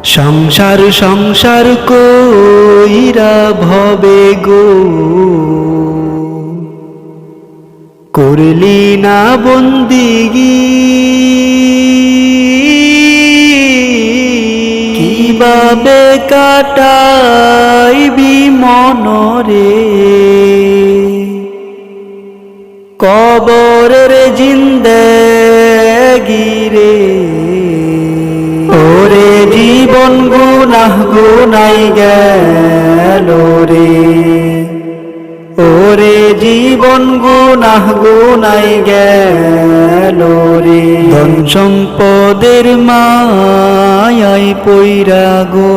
সংসার সংসার কইরা ভবে গো করলি না বন্দিগি কিভাবে কাটাইবি মনরে কবরের জিন্দেগি রে ওরে জীবন গুনাহ গুনাই গেল রে ওরে জীবন গুনাহ গুনাই গেল রে ধন সম্পদের মায়ায় পইরা গো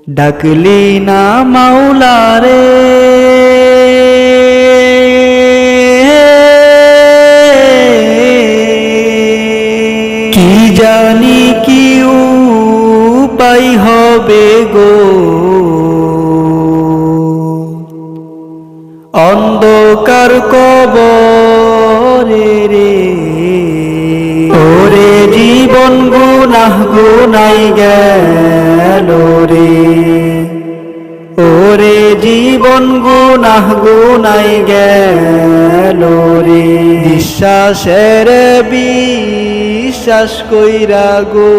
ডাকলি না মাওলা রে কি জানি কি উপায় হবে গো অন্ধকার কবরে রে ওরে জীবন গুনাহ গুনাই গেল রে ওরে জীবন গুনাহ গুনাই গেল রে বিশ্বাসের বিশ্বাস কইরা গো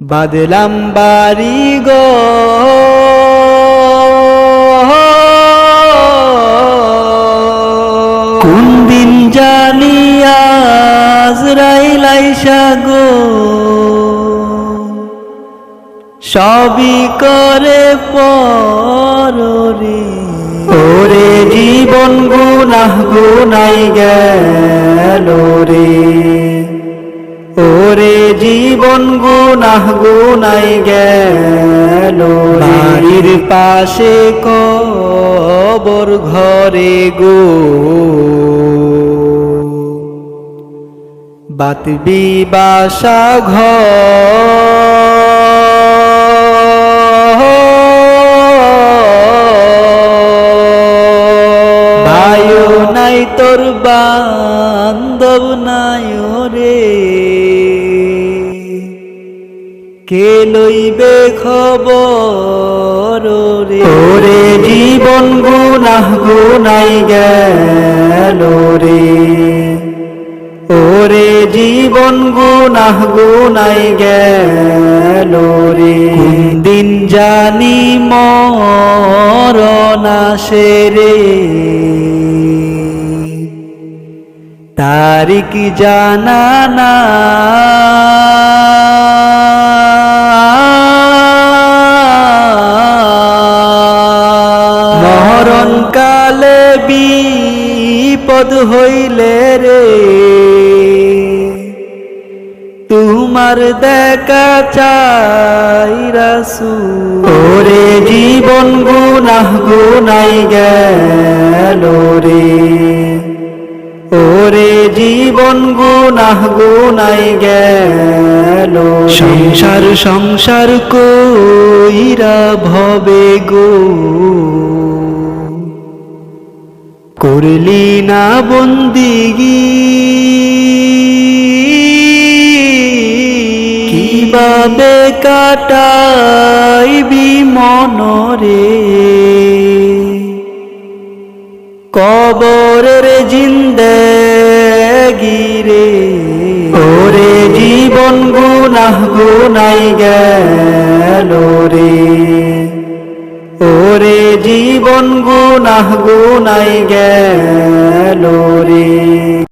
বাদলাম বাড়ি গো কোন দিন জানি আজরাইল আইসা গো সবই করে পরে ওরে জীবন গুনাহ গুনাই গেল রে ওরে জীবন গুনাহ গুনাই গেল বাড়ির পাশে কবর ঘরে গো বাতবি বাসা ভাইও নাই তোর বান্ধব নাই রে কে লইবে খবর রে ওরে জীবন গুনাহ গুনাই গেল রে ওরে জীবন গুনাহ গুনাই গেল রে কোন দিন জানি মরণ আসে রে তারিখ জানা না মরণ কালে বিপদ হইলে রে তোমার দেখা চাই রাসূল ওরে জীবন গুনাহ গুনাই গেল রে ওরে জীবন গুনাহ গুনাই গেল সংসার সংসার কইরা ভবে গো করলি না বন্দিগি কিভাবে কাটাইবি মনরে কবরের জিন্দেগি রে ওরে জীবন গুনাহ গুনাই গেল রে ওরে জীবন গুনাহ গুনাই গেল রে।